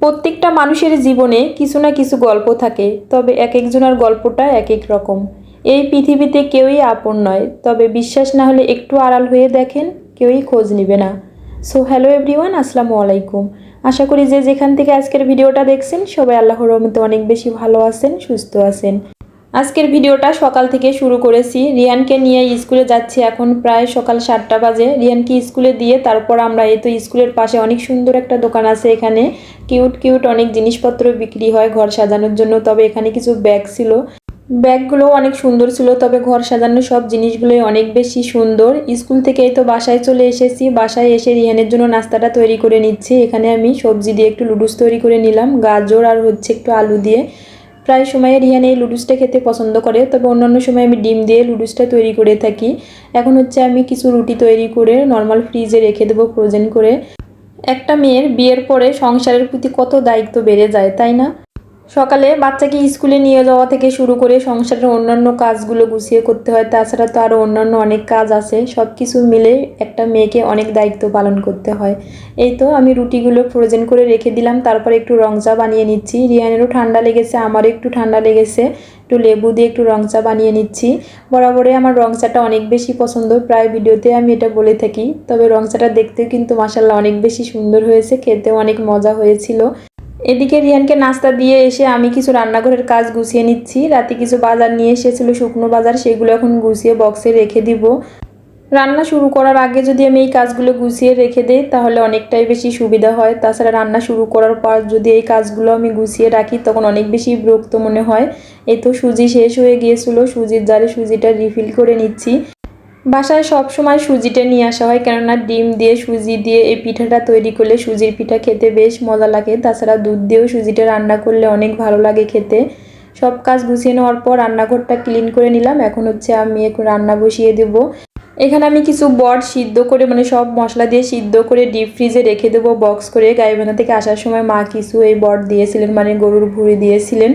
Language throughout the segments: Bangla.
প্রত্যেকটা মানুষের জীবনে কিছু না কিছু গল্প থাকে, তবে এক একজনের গল্পটা এক এক রকম। এই পৃথিবীতে কেউই আপন নয়, তবে বিশ্বাস না হলে একটু আড়াল হয়ে দেখেন, কেউই খোঁজ নেবে না। সো হ্যালো এভরিওয়ান, আসসালামু আলাইকুম। আশা করি যে যেখান থেকে আজকের ভিডিওটা দেখছেন সবাই আল্লাহর রহমতে অনেক বেশি ভালো আছেন, সুস্থ আছেন। আজকের ভিডিওটা সকাল থেকে শুরু করেছি। রিয়ানকে নিয়ে স্কুলে যাচ্ছি, এখন প্রায় সকাল 7টা বাজে। রিয়ানকে স্কুলে দিয়ে তারপর আমরা এই তো স্কুলের পাশে অনেক সুন্দর একটা দোকান আছে, এখানে কিউট কিউট অনেক জিনিসপত্র বিক্রি হয় ঘর সাজানোর জন্য। তবে এখানে কিছু ব্যাগ ছিল, ব্যাগগুলো অনেক সুন্দর ছিল, তবে ঘর সাজানোর সব জিনিসগুলোই অনেক বেশি সুন্দর। স্কুল থেকে এই তো বাসায় চলে এসেছি। বাসায় এসে রিহানের জন্য নাস্তাটা তৈরি করে নিচ্ছি। এখানে আমি সবজি দিয়ে একটু লুডুস তৈরি করে নিলাম, গাজর আর হচ্ছে একটু আলু দিয়ে। প্রায় সময় রিহান এই লুডুসটা খেতে পছন্দ করে, তবে অন্যান্য সময় আমি ডিম দিয়ে লুডুসটা তৈরি করে থাকি। এখন হচ্ছে আমি কিছু রুটি তৈরি করে নর্মাল ফ্রিজে রেখে দেবো ফ্রোজেন করে। একটা মেয়ের বিয়ের পরে সংসারের প্রতি কত দায়িত্ব বেড়ে যায়, তাই না? সকালে বাচ্চাকে স্কুলে নিয়ে যাওয়া থেকে শুরু করে সংসারের অন্যান্য কাজগুলো গুছিয়ে করতে হয়, তাছাড়া তো আরও অন্যান্য অনেক কাজ আছে। সব কিছু মিলে একটা মেয়েকে অনেক দায়িত্ব পালন করতে হয়। এই তো আমি রুটিগুলো ফ্রোজেন করে রেখে দিলাম, তারপর একটু রং চা বানিয়ে নিচ্ছি। রিয়ানেরও ঠান্ডা লেগেছে, আমারও একটু ঠান্ডা লেগেছে, একটু লেবু দিয়ে একটু রং চা বানিয়ে নিচ্ছি। বরাবরই আমার রং চাটা অনেক বেশি পছন্দ, প্রায় ভিডিওতে আমি এটা বলে থাকি। তবে রং চাটা দেখতেও কিন্তু মাশাআল্লাহ অনেক বেশি সুন্দর হয়েছে, খেতেও অনেক মজা হয়েছিল। এদিকে রিয়ানকে নাস্তা দিয়ে এসে আমি কিছু রান্নাঘরের কাজ গুছিয়ে নিচ্ছি। রাতে কিছু বাজার নিয়ে এসেছিল, শুকনো বাজার, সেগুলো এখন গুছিয়ে বক্সে রেখে দিব। রান্না শুরু করার আগে যদি আমি এই কাজগুলো গুছিয়ে রেখে দিই তাহলে অনেকটাই বেশি সুবিধা হয়। তাছাড়া রান্না শুরু করার পর যদি এই কাজগুলো আমি গুছিয়ে রাখি তখন অনেক বেশি বিরক্ত মনে হয়। এই তো সুজি শেষ হয়ে গিয়েছিল, সুজির জারে সুজিটা রিফিল করে নিচ্ছি। বাসায় সব সময় সুজিটা নিয়ে আসা হয়, কেননা ডিম দিয়ে সুজি দিয়ে এই পিঠাটা তৈরি করলে সুজির পিঠা খেতে বেশ মজা লাগে। তাছাড়া দুধ দিয়েও সুজিটা রান্না করলে অনেক ভালো লাগে খেতে। সব কাজ গুছিয়ে নেওয়ার পর রান্নাঘরটা ক্লিন করে নিলাম। এখন হচ্ছে আমি এখন রান্না বসিয়ে দেবো। এখানে আমি কিছু বট সিদ্ধ করে, মানে সব মশলা দিয়ে সিদ্ধ করে ডিপ ফ্রিজে রেখে দেবো বক্স করে। গাইবান্ধা থেকে আসার সময় মা কিছু এই বট দিয়েছিলেন, মানে গরুর ভুঁড়ি দিয়েছিলেন।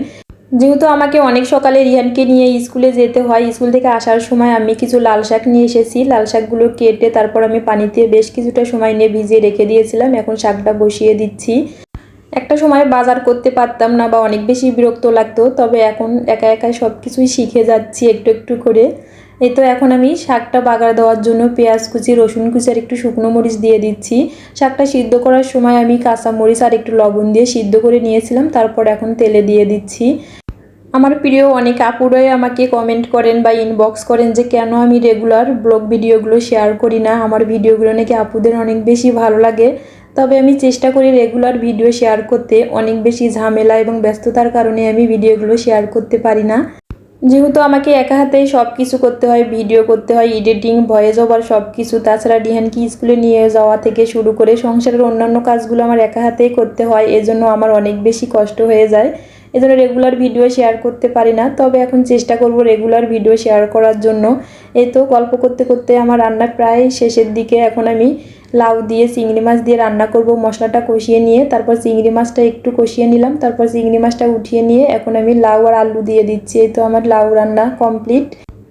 যেহেতু আমাকে অনেক সকালে রিহানকে নিয়ে স্কুলে যেতে হয়, স্কুল থেকে আসার সময় আমি কিছু লাল শাক নিয়ে এসেছি। লাল শাকগুলো কেটে তারপর আমি পানিতে বেশ কিছুটা সময় নিয়ে ভিজিয়ে রেখে দিয়েছিলাম। এখন শাকটা বসিয়ে দিচ্ছি। একটা সময় বাজার করতে পারতাম না বা অনেক বেশি বিরক্ত লাগতো, তবে এখন একা একা সব কিছুই শিখে যাচ্ছি একটু একটু করে। এই তো এখন আমি শাকটা বাগার দেওয়ার জন্য পেঁয়াজ কুচি, রসুন কুচি আর একটু শুকনো মরিচ দিয়ে দিচ্ছি। শাকটা সিদ্ধ করার সময় আমি কাঁচা মরিচ আর একটু লবণ দিয়ে সিদ্ধ করে নিয়েছিলাম, তারপর এখন তেলে দিয়ে দিচ্ছি। আমার প্রিয় অনেক আপুরাই আমাকে কমেন্ট করেন বা ইনবক্স করেন যে কেন আমি রেগুলার ব্লগ ভিডিওগুলো শেয়ার করি না। আমার ভিডিওগুলো নাকি আপুদের অনেক বেশি ভালো লাগে, তবে আমি চেষ্টা করি রেগুলার ভিডিও শেয়ার করতে। অনেক বেশি ঝামেলা এবং ব্যস্ততার কারণে আমি ভিডিওগুলো শেয়ার করতে পারি না। যেহেতু আমাকে একা হাতেই সব কিছু করতে হয়, ভিডিও করতে হয়, এডিটিং, ভয়েস ওভার সব কিছু। তাছাড়া রিহানকে স্কুলে নিয়ে যাওয়া থেকে শুরু করে সংসারের অন্যান্য কাজগুলো আমার একা হাতেই করতে হয়, এজন্য আমার অনেক বেশি কষ্ট হয়ে যায়। এজন্য রেগুলার ভিডিও শেয়ার করতে পারি না, তবে এখন চেষ্টা করব রেগুলার ভিডিও শেয়ার করার জন্য। এই তো গল্প করতে করতে আমার রান্না প্রায় শেষের দিকে। এখন আমি লাউ দিয়ে চিংড়ি মাছ দিয়ে রান্না করব। মশলাটা কষিয়ে নিয়ে তারপর চিংড়ি মাছটা একটু কষিয়ে নিলাম, তারপর চিংড়ি মাছটা উঠিয়ে নিয়ে এখন আমি লাউ আর আলু দিয়ে দিচ্ছি। এই তো আমার লাউ রান্না কমপ্লিট।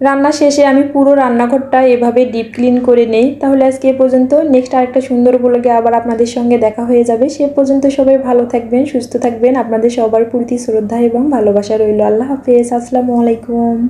রান্না শেষে আমি পুরো রান্নাঘরটা এভাবে ডিপ ক্লিন করে নেই। তাহলে আজকে এ পর্যন্ত, নেক্সট আরেকটা সুন্দর ব্লগে আবার আপনাদের সঙ্গে দেখা হয়ে যাবে। সে পর্যন্ত সবাই ভালো থাকবেন, সুস্থ থাকবেন। আপনাদের সবার প্রতি শ্রদ্ধা এবং ভালোবাসা রইল। আল্লাহ হাফেজ, আসসালামু আলাইকুম।